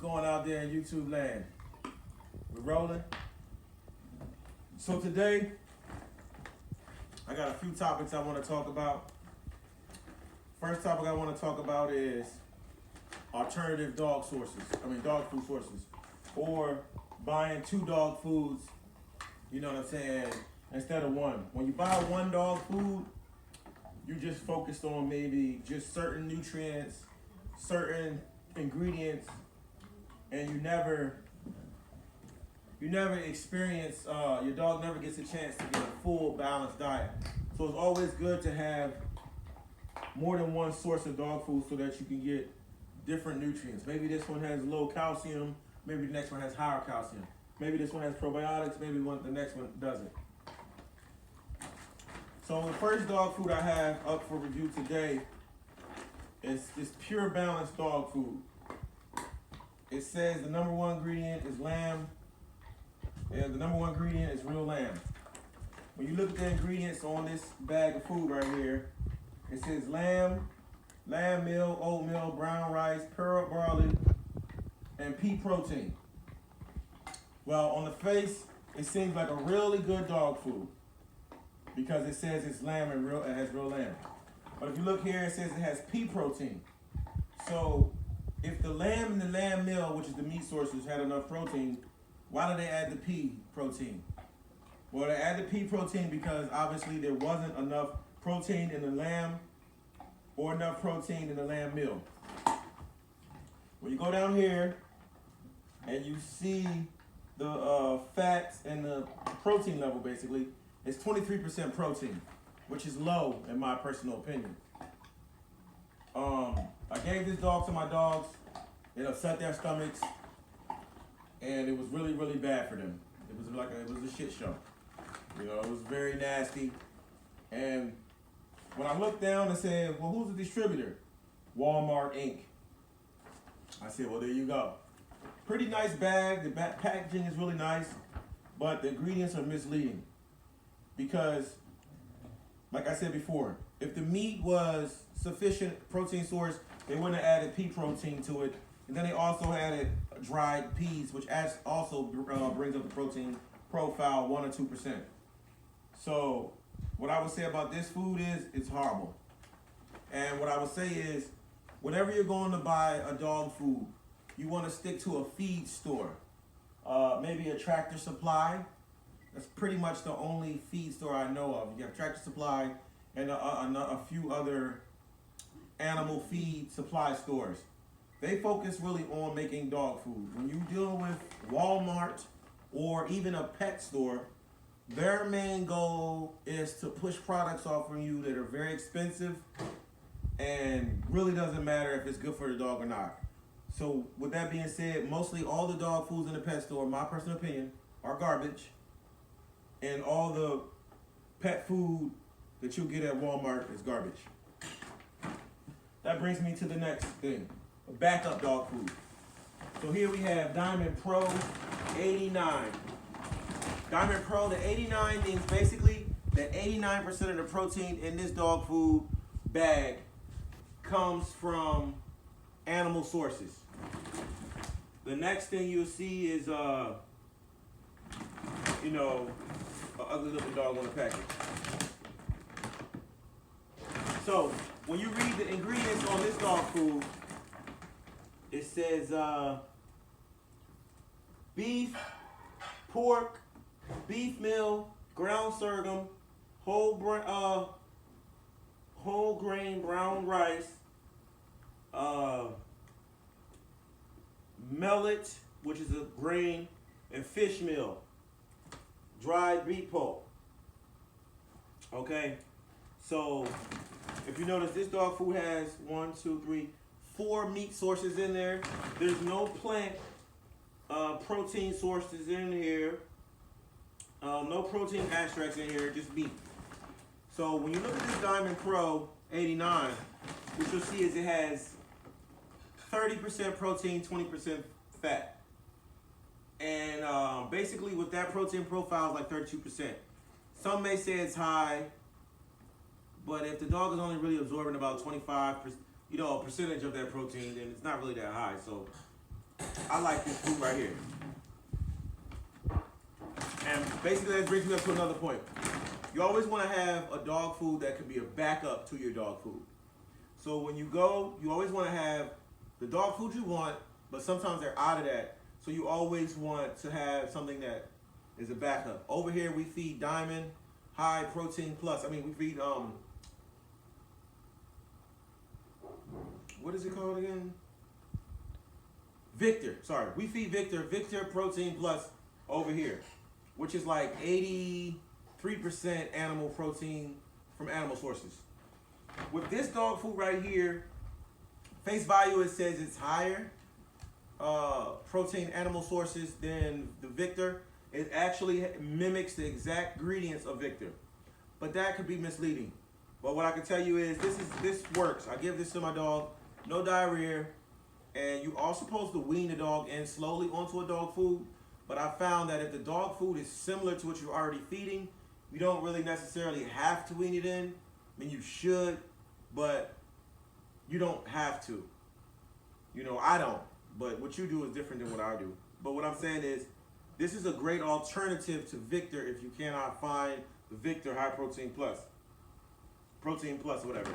going out there in YouTube land? We're rolling. So today, I got a few topics I want to talk about. First topic I want to talk about is alternative dog food sources, or buying 2 dog foods, you know what I'm saying, instead of 1. When you buy 1 dog food, you just focused on maybe just certain nutrients, certain ingredients, and you never experience, your dog never gets a chance to get a full balanced diet. So it's always good to have more than 1 source of dog food so that you can get different nutrients. Maybe this one has low calcium, maybe the next one has higher calcium. Maybe this one has probiotics, maybe the next one doesn't. So the first dog food I have up for review today is this Pure Balanced dog food. It says the number 1 ingredient is lamb, and the number 1 ingredient is real lamb. When you look at the ingredients on this bag of food right here, it says lamb meal, oatmeal, brown rice, pearl barley, and pea protein. Well, on the face, it seems like a really good dog food because it says it's lamb and it has real lamb. But if you look here, it says it has pea protein. So if the lamb and the lamb meal, which is the meat sources, had enough protein, why did they add the pea protein? Well, they added the pea protein because obviously there wasn't enough protein in the lamb or enough protein in the lamb meal. When you go down here and you see the fats and the protein level, basically, it's 23% protein, which is low in my personal opinion. I gave this dog to my dogs. It upset their stomachs, and it was really, really bad for them. It was a shit show. You know, it was very nasty. And when I looked down and said, well, who's the distributor? Walmart Inc. I said, well, there you go. Pretty nice bag. The packaging is really nice, but the ingredients are misleading. Because, like I said before, if the meat was sufficient protein source, they wouldn't have added pea protein to it. And then they also added dried peas, which also brings up the protein profile 1 or 2%. So what I would say about this food is it's horrible. And what I would say is, whenever you're going to buy a dog food, you want to stick to a feed store. Maybe a Tractor Supply. That's pretty much the only feed store I know of. You have Tractor Supply and a few other animal feed supply stores. They focus really on making dog food. When you deal with Walmart or even a pet store, their main goal is to push products off of you that are very expensive and really doesn't matter if it's good for the dog or not. So with that being said, mostly all the dog foods in the pet store, my personal opinion, are garbage. And all the pet food that you get at Walmart is garbage. That brings me to the next thing, backup dog food. So here we have Diamond Pro89. Diamond Pro, the 89 means basically that 89% of the protein in this dog food bag comes from animal sources. The next thing you'll see is, an ugly little dog on the package. So when you read the ingredients on this dog food, it says beef, pork, beef meal, ground sorghum, whole grain brown rice, millet, which is a grain, and fish meal, dried beet pulp. Okay, so if you notice, this dog food has 4 meat sources in there. There's no plant protein sources in here. No protein extracts in here, just meat. So when you look at this Diamond Pro 89, what you'll see is it has 30% protein, 20% fat. And basically with that protein profile is like 32%. Some may say it's high, but if the dog is only really absorbing about 25%, a percentage of that protein, then it's not really that high. So I I like this food right here. And basically that brings me up to another point. You always want to have a dog food that can be a backup to your dog food. So when you go, you always want to have the dog food you want, but sometimes they're out of that. So you always want to have something that is a backup. Over here we feed Diamond High Protein Plus. I mean, we feed what is it called again? Victor. Sorry, we feed Victor Protein Plus over here, which is like 83% animal protein from animal sources. With this dog food right here, face value, it says it's higher protein animal sources than the Victor. It actually mimics the exact ingredients of Victor, but that could be misleading. But what I can tell you is this works. I give this to my dog, no diarrhea, and you are supposed to wean the dog in slowly onto a dog food. But I found that if the dog food is similar to what you're already feeding, you don't really necessarily have to wean it in. I mean, you should, but you don't have to. You know, I don't. But what you do is different than what I do. But what I'm saying is, this is a great alternative to Victor if you cannot find the Victor High Protein Plus. Protein Plus, whatever.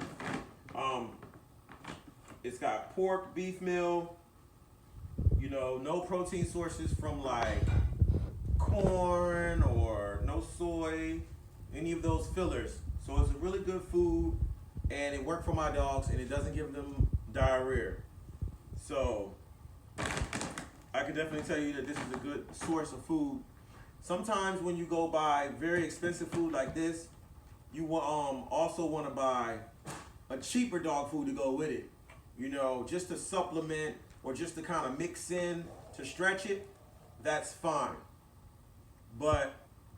It's got pork, beef meal, you know, no protein sources from like corn or no soy, any of those fillers. So it's a really good food, and it worked for my dogs, and it doesn't give them diarrhea. So I can definitely tell you that this is a good source of food. Sometimes when you go buy very expensive food like this, you also want to buy a cheaper dog food to go with it. You know, just to supplement or just to kind of mix in to stretch it, that's fine. But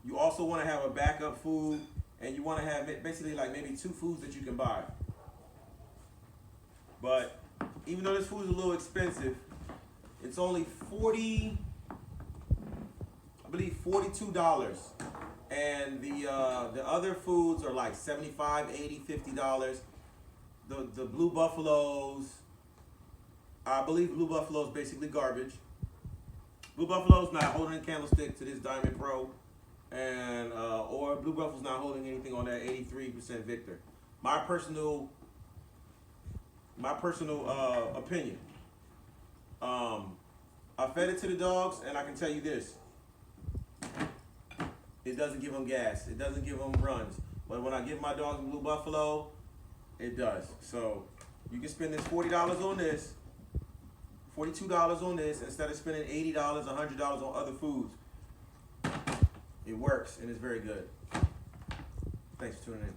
you also want to have a backup food, and you want to have basically like maybe 2 foods that you can buy. But even though this food is a little expensive, it's only $42, and the other foods are like $75, $80, $50. The Blue Buffaloes, I believe Blue Buffalo is basically garbage. Blue Buffalo's not holding a candlestick to this Diamond Pro, and or Blue Buffalo's not holding anything on that 83% Victor. My personal opinion. I fed it to the dogs, and I can tell you this: it doesn't give them gas. It doesn't give them runs. But when I give my dogs Blue Buffalo, it does. So you can spend this $40 on this, $42 on this, instead of spending $80, $100 on other foods. It works, and it's very good. Thanks for tuning in.